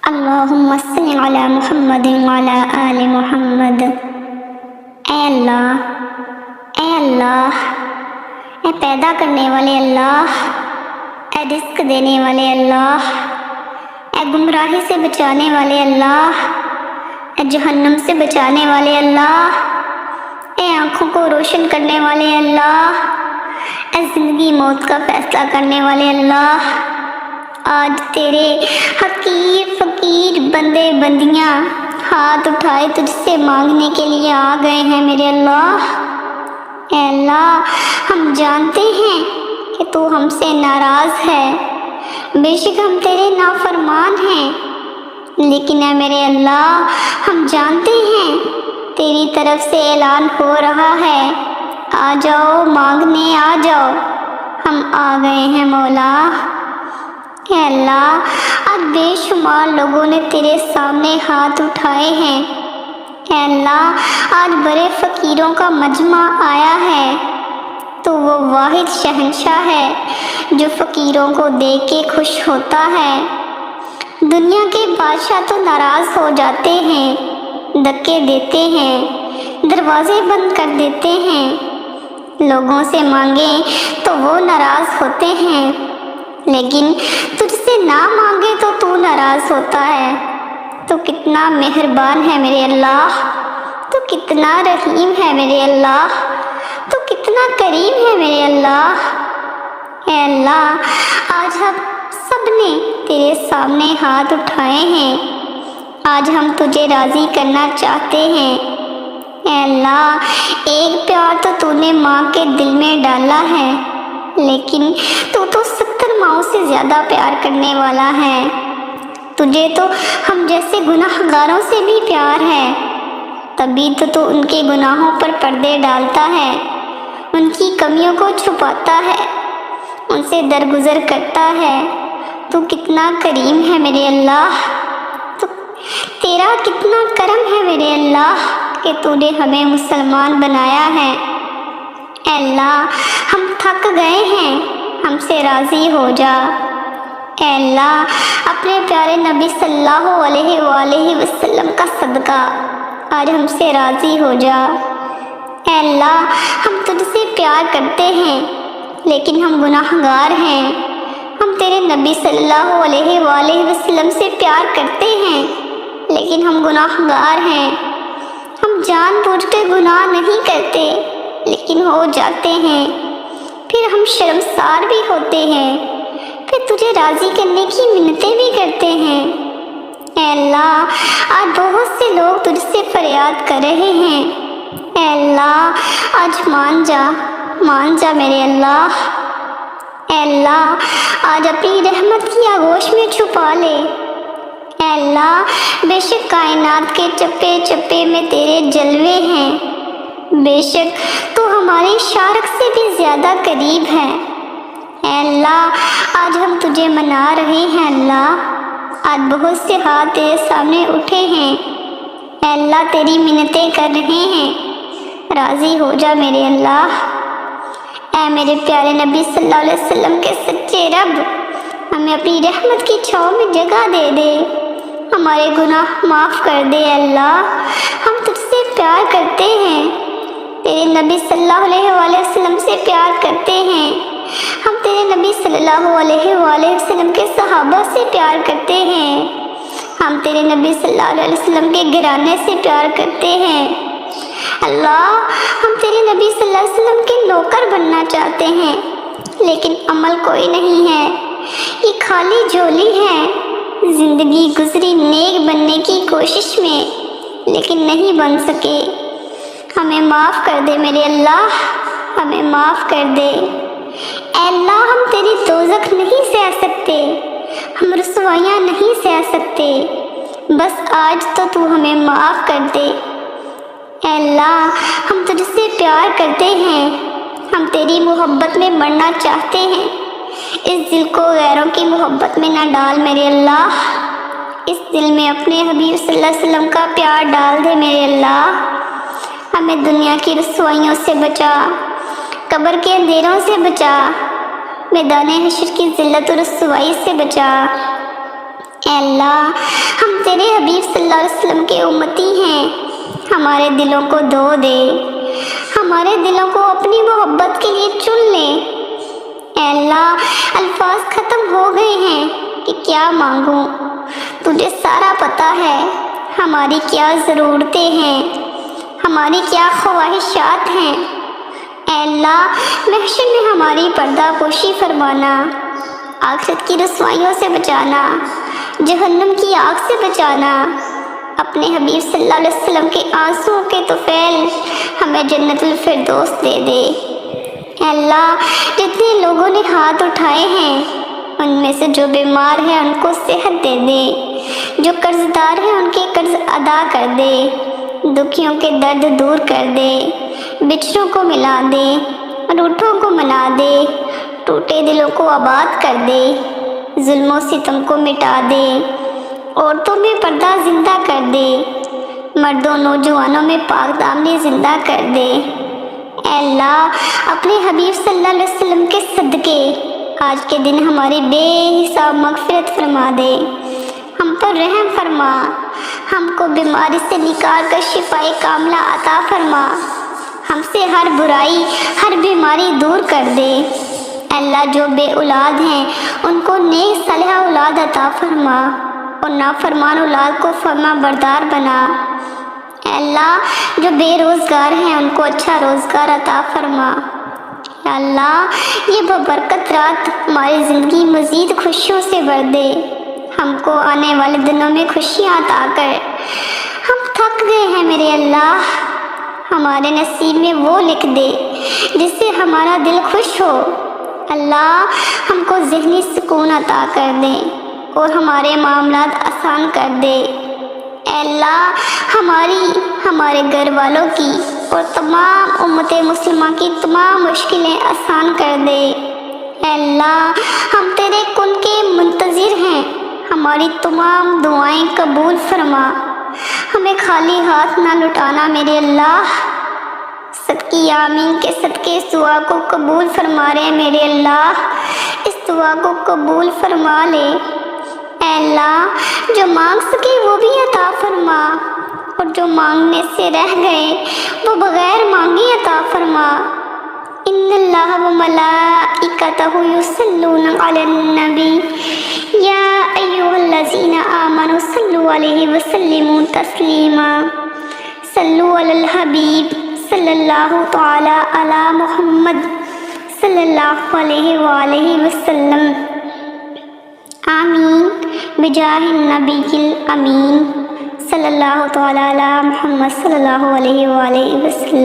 اللہم صل علی محمد وعلی آل محمد۔ اے اللہ، اے پیدا کرنے والے اللہ، اے رزق دینے والے اللہ، اے گمراہی سے بچانے والے اللہ، اے جہنم سے بچانے والے اللہ، اے آنکھوں کو روشن کرنے والے اللہ، اے زندگی موت کا فیصلہ کرنے والے اللہ، آج تیرے حقیر فقیر بندے بندیاں ہاتھ اٹھائے تجھ سے مانگنے کے لیے آ گئے ہیں میرے اللہ۔ اے اللہ، ہم جانتے ہیں کہ تو ہم سے ناراض ہے، بے شک ہم تیرے نافرمان ہیں، لیکن اے میرے اللہ، ہم جانتے ہیں تیری طرف سے اعلان ہو رہا ہے، آ جاؤ مانگنے آ جاؤ، ہم آ گئے ہیں مولا۔ اے اللہ، آج بے شمار لوگوں نے تیرے سامنے ہاتھ اٹھائے ہیں۔ اے اللہ، آج بڑے فقیروں کا مجمع آیا ہے، تو وہ واحد شہنشاہ ہے جو فقیروں کو دیکھ کے خوش ہوتا ہے۔ دنیا کے بادشاہ تو ناراض ہو جاتے ہیں، دھکے دیتے ہیں، دروازے بند کر دیتے ہیں، لوگوں سے مانگیں تو وہ ناراض ہوتے ہیں، لیکن تجھ سے نہ مانگے تو ناراض ہوتا ہے۔ تو کتنا مہربان ہے میرے اللہ، تو کتنا رحیم ہے میرے اللہ، تو کتنا کریم ہے میرے اللہ۔ اے اللہ، آج ہم سب نے تیرے سامنے ہاتھ اٹھائے ہیں، آج ہم تجھے راضی کرنا چاہتے ہیں۔ اے اللہ، ایک پیار تو نے ماں کے دل میں ڈالا ہے، لیکن تو 70 ماؤں سے زیادہ پیار کرنے والا ہے۔ تجھے تو ہم جیسے گناہ گاروں سے بھی پیار ہے، تبھی تو ان کے گناہوں پر پردے ڈالتا ہے، ان کی کمیوں کو چھپاتا ہے، ان سے درگزر کرتا ہے۔ تو کتنا کریم ہے میرے اللہ، تو تیرا کتنا کرم ہے میرے اللہ کہ تو نے ہمیں مسلمان بنایا ہے۔ اے اللہ، ہم تھک گئے ہیں، ہم سے راضی ہو جا۔ اے اللہ، اپنے پیارے نبی صلی اللہ علیہ وآلہ وسلم کا صدقہ آج ہم سے راضی ہو جا۔ اے اللہ، ہم تجھ سے پیار کرتے ہیں، لیکن ہم گناہ گار ہیں۔ ہم تیرے نبی صلی اللہ علیہ وآلہ وسلم سے پیار کرتے ہیں، لیکن ہم گناہ گار ہیں۔ ہم جان بوجھ کے گناہ نہیں کرتے، لیکن ہو جاتے ہیں، پھر ہم شرمسار بھی ہوتے ہیں، پھر تجھے راضی کرنے کی منتیں بھی کرتے ہیں۔ اے اللہ، آج بہت سے لوگ تجھ سے فریاد کر رہے ہیں۔ اے اللہ، آج مان جا میرے اللہ۔ اے اللہ، آج اپنی رحمت کی آغوش میں چھپا لے۔ اے اللہ، بے شک کائنات کے چپے چپے میں تیرے جلوے ہیں، بے شک تو ہماری شارک سے بھی زیادہ قریب ہے۔ اے اللہ، آج ہم تجھے منا رہے ہیں۔ اللہ، آج بہت سے ہاتھ تیرے سامنے اٹھے ہیں۔ اے اللہ، تیری منتیں کر رہے ہیں، راضی ہو جا میرے اللہ۔ اے میرے پیارے نبی صلی اللہ علیہ وسلم کے سچے رب، ہمیں اپنی رحمت کی چھاؤں میں جگہ دے دے، ہمارے گناہ معاف کر دے۔ اے اللہ، ہم تجھ سے پیار کرتے ہیں، تیرے نبی صلی اللہ علیہ وآلہ وسلم سے پیار کرتے ہیں، ہم تیرے نبی صلی اللہ علیہ وآلہ وسلم کے صحابہ سے پیار کرتے ہیں، ہم تیرے نبی صلی اللہ علیہ وسلم کے گھرانے سے پیار کرتے ہیں۔ اللہ، ہم تیرے نبی صلی اللہ علیہ وسلم کے نوکر بننا چاہتے ہیں، لیکن عمل کوئی نہیں ہے، یہ خالی جھولی ہے۔ زندگی گزری نیک بننے کی کوشش میں، لیکن نہیں بن سکے۔ ہمیں معاف کر دے میرے اللہ، ہمیں معاف کر دے۔ اے اللہ، ہم تیری دوزخ نہیں سہ سکتے، ہم رسوائیاں نہیں سہ سکتے، بس آج تو ہمیں معاف کر دے۔ اے اللہ، ہم تجھ سے پیار کرتے ہیں، ہم تیری محبت میں مرنا چاہتے ہیں، اس دل کو غیروں کی محبت میں نہ ڈال میرے اللہ، اس دل میں اپنے حبیب صلی اللہ علیہ وسلم کا پیار ڈال دے میرے اللہ۔ ہمیں دنیا کی رسوائیوں سے بچا، قبر کے اندھیروں سے بچا، میدان حشر کی ذلت و رسوائی سے بچا۔ اے اللہ ہم تیرے حبیب صلی اللہ علیہ وسلم کے امتی ہیں، ہمارے دلوں کو دھو دے، ہمارے دلوں کو اپنی محبت کے لیے چن لے۔ اے اللہ الفاظ ختم ہو گئے ہیں کہ کیا مانگوں، تجھے سارا پتہ ہے ہماری کیا ضرورتیں ہیں، ہماری کیا خواہشات ہیں۔ اے اللہ محشر میں ہماری پردہ پوشی فرمانا، آخرت کی رسوائیوں سے بچانا، جہنم کی آگ سے بچانا، اپنے حبیب صلی اللہ علیہ وسلم کے آنسوؤں کے طفیل ہمیں جنت الفردوس دے دے۔ اے اللہ جتنے لوگوں نے ہاتھ اٹھائے ہیں ان میں سے جو بیمار ہیں ان کو صحت دے دے، جو قرض دار ہیں ان کے قرض ادا کر دے، دکھیوں کے درد دور کر دے، بچھڑوں کو ملا دے، روٹھوں کو منا دے، ٹوٹے دلوں کو آباد کر دے، ظلم و ستم کو مٹا دے، عورتوں میں پردہ زندہ کر دے، مردوں نوجوانوں میں پاک دامنی زندہ کر دے۔ اے اللہ اپنے حبیب صلی اللہ علیہ وسلم کے صدقے آج کے دن ہماری بے حساب مغفرت فرما دے، ہم پر رحم فرما، ہم کو بیماری سے نکال کر شفائے کاملہ عطا فرما، ہم سے ہر برائی ہر بیماری دور کر دے۔ اے اللہ جو بے اولاد ہیں ان کو نیک صالحہ اولاد عطا فرما اور نافرمان اولاد کو فرما بردار بنا۔ اے اللہ جو بے روزگار ہیں ان کو اچھا روزگار عطا فرما۔ اے اللہ یہ ببرکت رات ہماری زندگی مزید خوشیوں سے بھر دے، ہم کو آنے والے دنوں میں خوشیاں عطا کر۔ ہم تھک گئے ہیں میرے اللہ، ہمارے نصیب میں وہ لکھ دے جس سے ہمارا دل خوش ہو۔ اللہ ہم کو ذہنی سکون عطا کر دے اور ہمارے معاملات آسان کر دے۔ اے اللہ ہمارے گھر والوں کی اور تمام امت مسلمہ کی تمام مشکلیں آسان کر دے۔ اے اللہ ہم تیرے کن کے منتظر ہیں، ہماری تمام دعائیں قبول فرما، ہمیں خالی ہاتھ نہ لٹانا میرے اللہ۔ صدقے آمین کے صدقے اس دعا کو قبول فرما رہے میرے اللہ، اس دعا کو قبول فرما لے۔ اے اللہ جو مانگ سکے وہ بھی عطا فرما اور جو مانگنے سے رہ گئے وہ بغیر مانگے عطا فرما۔ ان اللہ و ملائکتہ یصلون علی النبی یا ایھا الذین آمنوا صلوا علیہ وسلموا تسلیما۔ صلوا علی الحبیب صلی اللہ تعالی علی محمد صلی اللہ علیہ وآلہ وسلم۔ آمین بجاہ النبی الامین صلی اللہ تعالی علی محمد صلی اللہ علیہ وآلہ وسلم۔